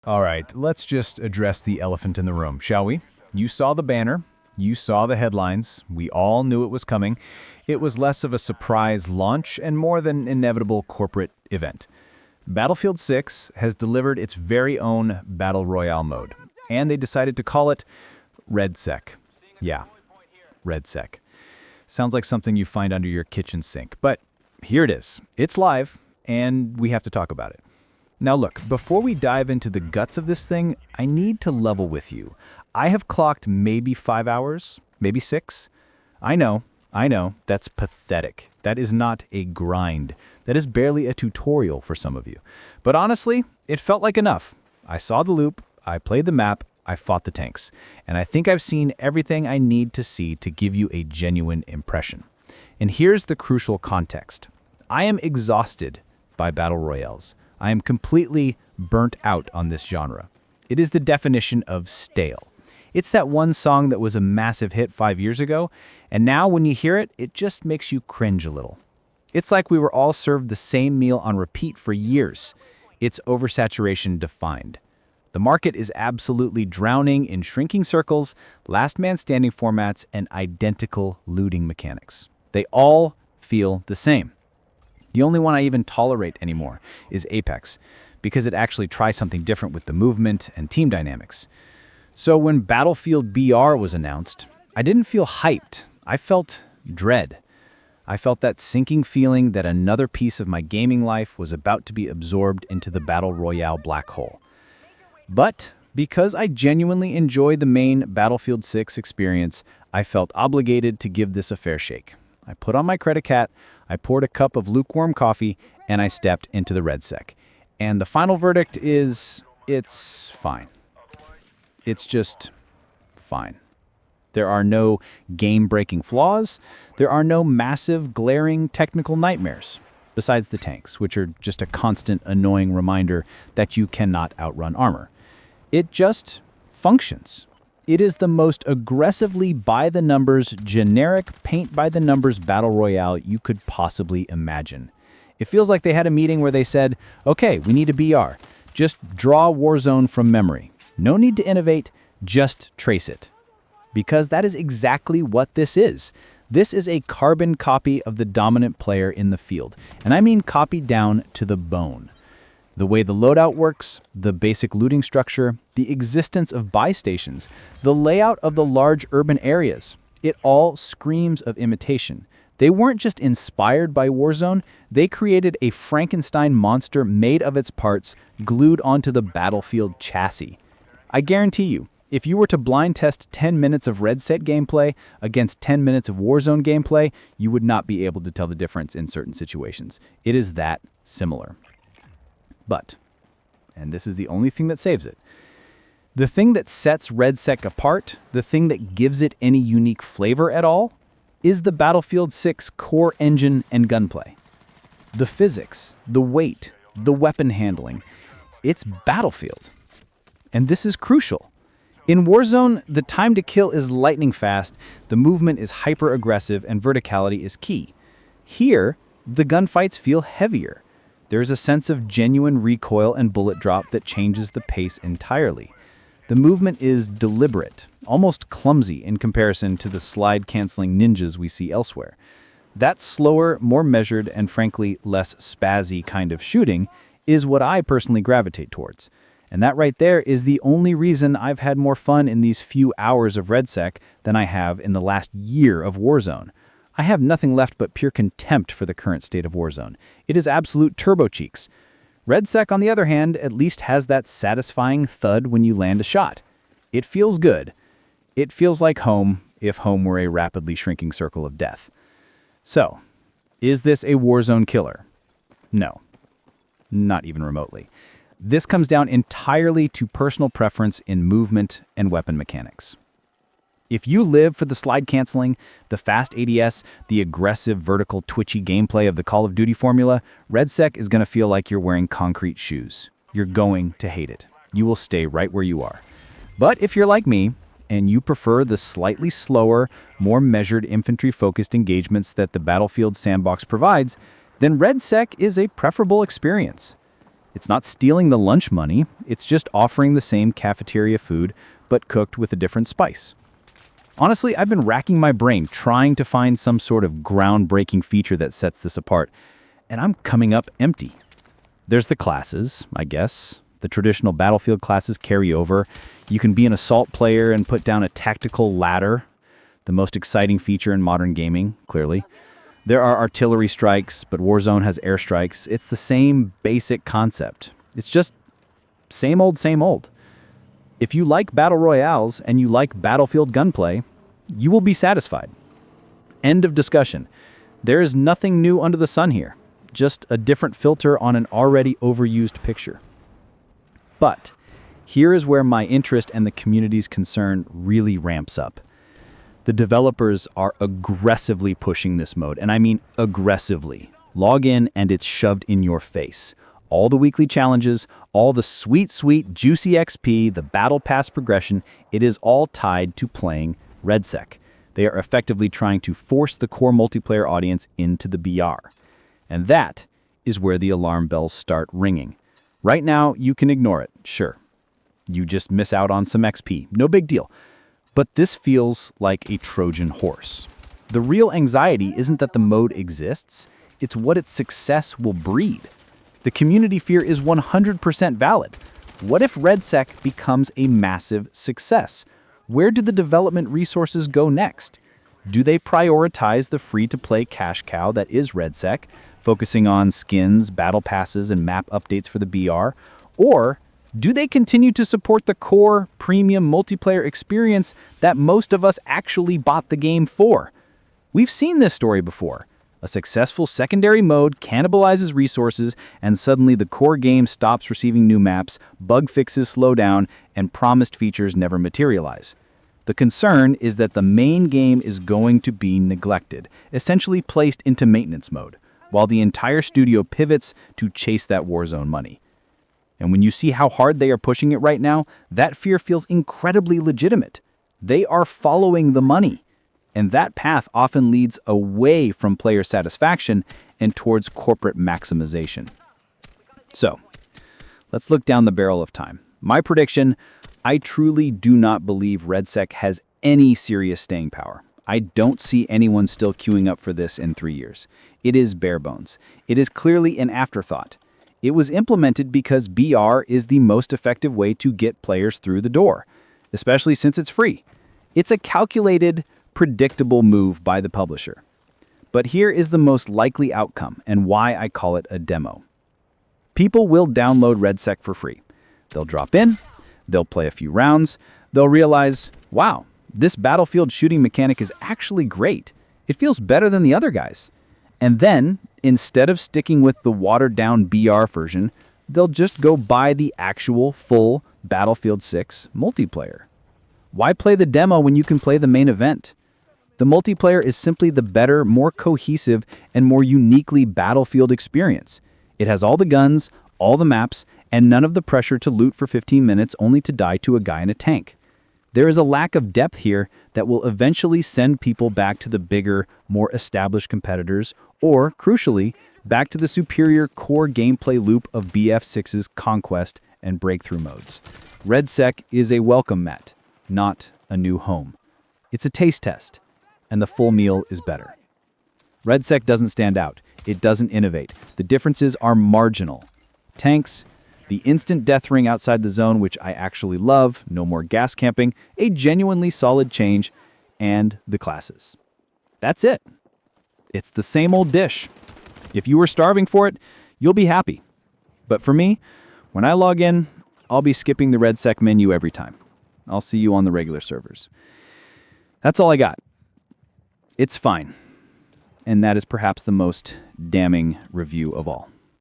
All right, let's just address the elephant in the room, shall we? You saw the banner, you saw the headlines, we all knew it was coming. It was less of a surprise launch and more than an inevitable corporate event. Battlefield 6 has delivered its very own Battle Royale mode, and they decided to call it REDSEC. Yeah, REDSEC. Sounds like something you find under your kitchen sink, but here it is. It's live, and we have to talk about it. Now look, before we dive into the guts of this thing, I need to level with you. I have clocked maybe 5 hours, maybe 6. I know, that's pathetic. That is not a grind. That is barely a tutorial for some of you. But honestly, it felt like enough. I saw the loop, I played the map, I fought the tanks, and I think I've seen everything I need to see to give you a genuine impression. And here's the crucial context. I am exhausted by battle royales. I am completely burnt out on this genre. It is the definition of stale. It's that one song that was a massive hit 5 years ago, and now when you hear it, it just makes you cringe a little. It's like we were all served the same meal on repeat for years. It's oversaturation defined. The market is absolutely drowning in shrinking circles, last man standing formats, and identical looting mechanics. They all feel the same. The only one I even tolerate anymore is Apex, because it actually tries something different with the movement and team dynamics. So when Battlefield BR was announced, I didn't feel hyped. I felt dread. I felt that sinking feeling that another piece of my gaming life was about to be absorbed into the Battle Royale black hole. But because I genuinely enjoy the main Battlefield 6 experience, I felt obligated to give this a fair shake. I put on my credit cat, I poured a cup of lukewarm coffee, and I stepped into the REDSEC. And the final verdict is, it's fine. It's just fine. There are no game-breaking flaws. There are no massive, glaring technical nightmares, besides the tanks, which are just a constant, annoying reminder that you cannot outrun armor. It just functions. It is the most aggressively by-the-numbers, generic paint-by-the-numbers battle royale you could possibly imagine. It feels like they had a meeting where they said, okay, we need a BR. Just draw Warzone from memory. No need to innovate, just trace it. Because that is exactly what this is. This is a carbon copy of the dominant player in the field. And I mean copied down to the bone. The way the loadout works, the basic looting structure, the existence of buy stations, the layout of the large urban areas, it all screams of imitation. They weren't just inspired by Warzone, they created a Frankenstein monster made of its parts, glued onto the Battlefield chassis. I guarantee you, if you were to blind test 10 minutes of REDSEC gameplay against 10 minutes of Warzone gameplay, you would not be able to tell the difference in certain situations. It is that similar. But, and this is the only thing that saves it, the thing that sets REDSEC apart, the thing that gives it any unique flavor at all, is the Battlefield 6 core engine and gunplay. The physics, the weight, the weapon handling, it's Battlefield. And this is crucial. In Warzone, the time to kill is lightning fast, the movement is hyper-aggressive, and verticality is key. Here, the gunfights feel heavier. There is a sense of genuine recoil and bullet drop that changes the pace entirely. The movement is deliberate, almost clumsy in comparison to the slide-canceling ninjas we see elsewhere. That slower, more measured, and frankly less spazzy kind of shooting is what I personally gravitate towards. And that right there is the only reason I've had more fun in these few hours of REDSEC than I have in the last year of Warzone. I have nothing left but pure contempt for the current state of Warzone. It is absolute turbo cheeks. REDSEC, on the other hand, at least has that satisfying thud when you land a shot. It feels good. It feels like home, if home were a rapidly shrinking circle of death. So, is this a Warzone killer? No, not even remotely. This comes down entirely to personal preference in movement and weapon mechanics. If you live for the slide canceling, the fast ADS, the aggressive, vertical, twitchy gameplay of the Call of Duty formula, REDSEC is going to feel like you're wearing concrete shoes. You're going to hate it. You will stay right where you are. But if you're like me, and you prefer the slightly slower, more measured infantry-focused engagements that the Battlefield sandbox provides, then REDSEC is a preferable experience. It's not stealing the lunch money, it's just offering the same cafeteria food, but cooked with a different spice. Honestly, I've been racking my brain trying to find some sort of groundbreaking feature that sets this apart, and I'm coming up empty. There's the classes, I guess. The traditional Battlefield classes carry over. You can be an assault player and put down a tactical ladder, the most exciting feature in modern gaming, clearly. There are artillery strikes, but Warzone has airstrikes. It's the same basic concept. It's just same old, same old. If you like battle royales and you like Battlefield gunplay, you will be satisfied. End of discussion. There is nothing new under the sun here, just a different filter on an already overused picture. But here is where my interest and the community's concern really ramps up. The developers are aggressively pushing this mode, and I mean aggressively. Log in and it's shoved in your face. All the weekly challenges, all the sweet, juicy XP, the battle pass progression, it is all tied to playing REDSEC. They are effectively trying to force the core multiplayer audience into the BR. And that is where the alarm bells start ringing. Right now, you can ignore it, sure. You just miss out on some XP, no big deal. But this feels like a Trojan horse. The real anxiety isn't that the mode exists, it's what its success will breed. The community fear is 100% valid. What if REDSEC becomes a massive success? Where do the development resources go next? Do they prioritize the free-to-play cash cow that is REDSEC, focusing on skins, battle passes, and map updates for the BR? Or do they continue to support the core, premium multiplayer experience that most of us actually bought the game for? We've seen this story before. A successful secondary mode cannibalizes resources, and suddenly the core game stops receiving new maps, bug fixes slow down, and promised features never materialize. The concern is that the main game is going to be neglected, essentially placed into maintenance mode, while the entire studio pivots to chase that Warzone money. And when you see how hard they are pushing it right now, that fear feels incredibly legitimate. They are following the money. And that path often leads away from player satisfaction and towards corporate maximization. So, let's look down the barrel of time. My prediction, I truly do not believe REDSEC has any serious staying power. I don't see anyone still queuing up for this in 3 years. It is bare bones. It is clearly an afterthought. It was implemented because BR is the most effective way to get players through the door, especially since it's free. It's a calculated, predictable move by the publisher. But here is the most likely outcome and why I call it a demo. People will download REDSEC for free. They'll drop in, they'll play a few rounds, they'll realize, wow, this Battlefield shooting mechanic is actually great. It feels better than the other guys. And then, instead of sticking with the watered-down BR version, they'll just go buy the actual full Battlefield 6 multiplayer. Why play the demo when you can play the main event? The multiplayer is simply the better, more cohesive, and more uniquely Battlefield experience. It has all the guns, all the maps, and none of the pressure to loot for 15 minutes only to die to a guy in a tank. There is a lack of depth here that will eventually send people back to the bigger, more established competitors, or, crucially, back to the superior core gameplay loop of BF6's Conquest and Breakthrough modes. REDSEC is a welcome mat, not a new home. It's a taste test, and the full meal is better. REDSEC doesn't stand out. It doesn't innovate. The differences are marginal. Tanks, the instant death ring outside the zone, which I actually love, no more gas camping, a genuinely solid change, and the classes. That's it. It's the same old dish. If you were starving for it, you'll be happy. But for me, when I log in, I'll be skipping the REDSEC menu every time. I'll see you on the regular servers. That's all I got. It's fine. And that is perhaps the most damning review of all.